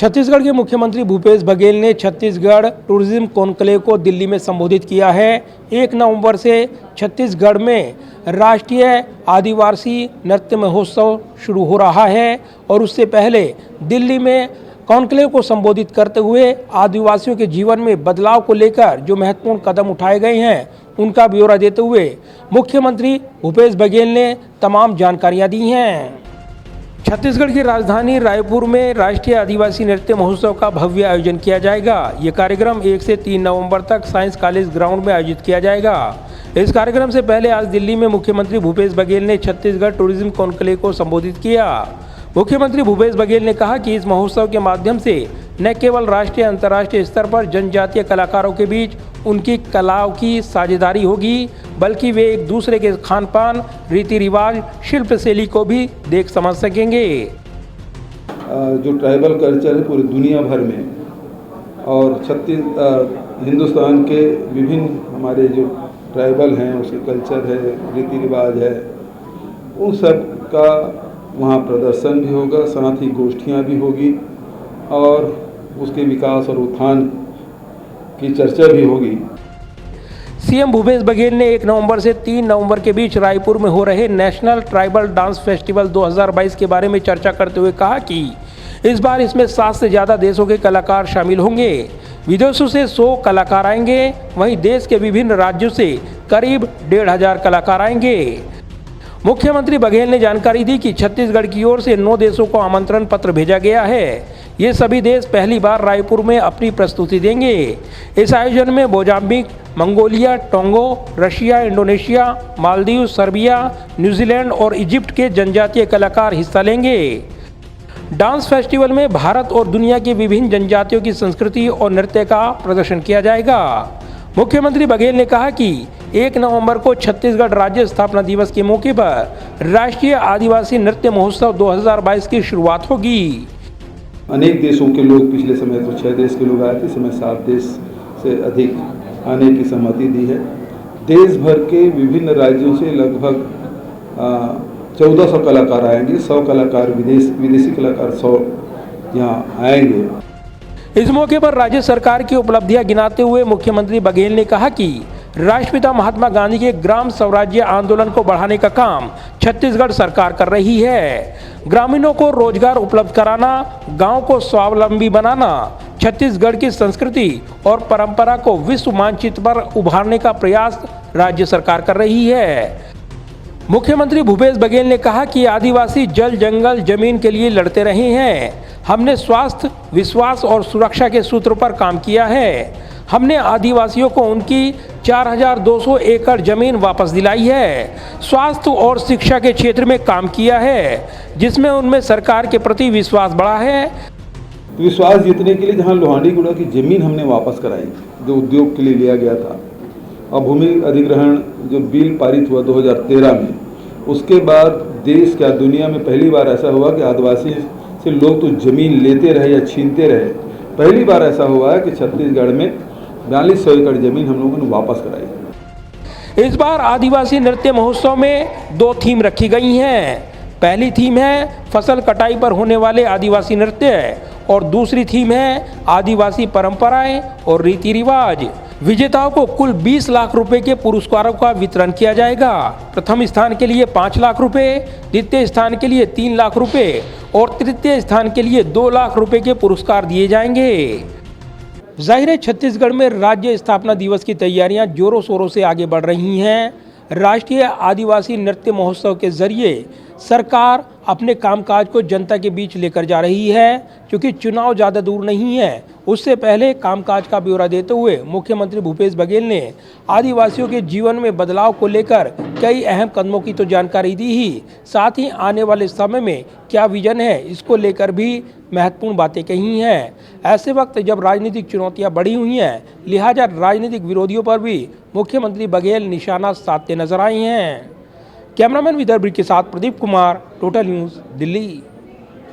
छत्तीसगढ़ के मुख्यमंत्री भूपेश बघेल ने छत्तीसगढ़ टूरिज्म कॉन्क्लेव को दिल्ली में संबोधित किया है। 1 नवंबर से छत्तीसगढ़ में राष्ट्रीय आदिवासी नृत्य महोत्सव शुरू हो रहा है और उससे पहले दिल्ली में कॉन्क्लेव को संबोधित करते हुए आदिवासियों के जीवन में बदलाव को लेकर जो महत्वपूर्ण कदम उठाए गए हैं उनका ब्यौरा देते हुए मुख्यमंत्री भूपेश बघेल ने तमाम जानकारियां दी हैं। छत्तीसगढ़ की राजधानी रायपुर में राष्ट्रीय आदिवासी नृत्य महोत्सव का भव्य आयोजन किया जाएगा। ये कार्यक्रम 1 से 3 नवंबर तक साइंस कॉलेज ग्राउंड में आयोजित किया जाएगा। इस कार्यक्रम से पहले आज दिल्ली में मुख्यमंत्री भूपेश बघेल ने छत्तीसगढ़ टूरिज्म कॉन्क्लेव को संबोधित किया। मुख्यमंत्री भूपेश बघेल ने कहा कि इस महोत्सव के माध्यम से न केवल राष्ट्रीय अंतर्राष्ट्रीय स्तर पर जनजातीय कलाकारों के बीच उनकी कलाओं की साझेदारी होगी, बल्कि वे एक दूसरे के खान पान, रीति रिवाज, शिल्प शैली को भी देख समझ सकेंगे। जो ट्राइबल कल्चर है पूरी दुनिया भर में और हिंदुस्तान के विभिन्न हमारे जो ट्राइबल हैं उसके कल्चर है, रीति रिवाज है, उन सब का वहाँ प्रदर्शन भी होगा, साथ ही गोष्ठियाँ भी होगी और उसके विकास और उत्थान की चर्चा भी होगी। सीएम भूपेश बघेल ने 1 नवंबर से 3 नवंबर के बीच रायपुर में हो रहे नेशनल ट्राइबल डांस फेस्टिवल 2022 के बारे में चर्चा करते हुए कहा कि इस बार इसमें 7 से ज़्यादा देशों के कलाकार शामिल होंगे। विदेशों से 100 कलाकार आएंगे, वहीं देश के विभिन्न राज्यों से करीब 1500 कलाकार आएंगे। मुख्यमंत्री बघेल ने जानकारी दी कि छत्तीसगढ़ की ओर से 9 देशों को आमंत्रण पत्र भेजा गया है। ये सभी देश पहली बार रायपुर में अपनी प्रस्तुति देंगे। इस आयोजन में Mozambique, Mongolia, Tonga, Russia, Indonesia, Maldives, Serbia, New Zealand और इजिप्ट के जनजातीय कलाकार हिस्सा लेंगे। डांस फेस्टिवल में भारत और दुनिया की विभिन्न जनजातियों की संस्कृति और नृत्य का प्रदर्शन किया जाएगा। मुख्यमंत्री बघेल ने कहा कि 1 नवंबर को छत्तीसगढ़ राज्य स्थापना दिवस के मौके पर राष्ट्रीय आदिवासी नृत्य महोत्सव 2022 की शुरुआत होगी। अनेक देशों के लोग, पिछले समय तो 6 देश के लोग आए थे, इस समय 7 देश से अधिक आने की सहमति दी है। देश भर के विभिन्न राज्यों से लगभग 1400 कलाकार आएंगे, 100 कलाकार विदेशी कलाकार 100 यहाँ आएंगे। इस मौके पर राज्य सरकार की उपलब्धियां गिनाते हुए मुख्यमंत्री बघेल ने कहा कि राष्ट्रपिता महात्मा गांधी के ग्राम स्वराज्य आंदोलन को बढ़ाने का काम छत्तीसगढ़ सरकार कर रही है। ग्रामीणों को रोजगार उपलब्ध कराना, गांव को स्वावलंबी बनाना, छत्तीसगढ़ की संस्कृति और परंपरा को विश्व मानचित्र पर उभारने का प्रयास राज्य सरकार कर रही है। मुख्यमंत्री भूपेश बघेल ने कहा कि आदिवासी जल, जंगल, जमीन के लिए लड़ते रहे हैं। हमने स्वास्थ्य, विश्वास और सुरक्षा के सूत्र पर काम किया है। हमने आदिवासियों को उनकी 4200 एकड़ जमीन वापस दिलाई है। स्वास्थ्य और शिक्षा के क्षेत्र में काम किया है, जिसमें उनमें सरकार के प्रति विश्वास बढ़ा है। विश्वास जीतने के लिए जहां लोहांडीगुड़ा की जमीन हमने वापस कराई, जो उद्योग के लिए लिया गया था, और भूमि अधिग्रहण जो बिल पारित हुआ 2013 में, उसके बाद देश क्या दुनिया में पहली बार ऐसा हुआ कि आदिवासी से लोग तो जमीन लेते रहे या छीनते रहे। पहली बार ऐसा हुआ है कि छत्तीसगढ़ में 4200 एकड़ जमीन हम लोगों ने वापस कराई। इस बार आदिवासी नृत्य महोत्सव में 2 थीम रखी गई हैं। पहली थीम है फसल कटाई पर होने वाले आदिवासी नृत्य और दूसरी थीम है आदिवासी परंपराएं और रीति रिवाज। विजेताओं को कुल 20 लाख रुपए के पुरस्कारों का वितरण किया जाएगा। प्रथम स्थान के लिए 5 लाख रुपए, द्वितीय स्थान के लिए 3 लाख रुपए और तृतीय स्थान के लिए 2 लाख रुपए के पुरस्कार दिए जाएंगे। जाहिर है छत्तीसगढ़ में राज्य स्थापना दिवस की तैयारियां जोरों शोरों से आगे बढ़ रही हैं। राष्ट्रीय आदिवासी नृत्य महोत्सव के जरिए सरकार अपने कामकाज को जनता के बीच लेकर जा रही है। क्योंकि चुनाव ज़्यादा दूर नहीं है, उससे पहले कामकाज का ब्यौरा देते हुए मुख्यमंत्री भूपेश बघेल ने आदिवासियों के जीवन में बदलाव को लेकर कई अहम कदमों की तो जानकारी दी ही, साथ ही आने वाले समय में क्या विजन है इसको लेकर भी महत्वपूर्ण बातें कही हैं। ऐसे वक्त जब राजनीतिक चुनौतियां बढ़ी हुई हैं, लिहाजा राजनीतिक विरोधियों पर भी मुख्यमंत्री बघेल निशाना साधते नजर आए हैं। कैमरामैन विदर्भ के साथ प्रदीप कुमार, टोटल न्यूज़, दिल्ली।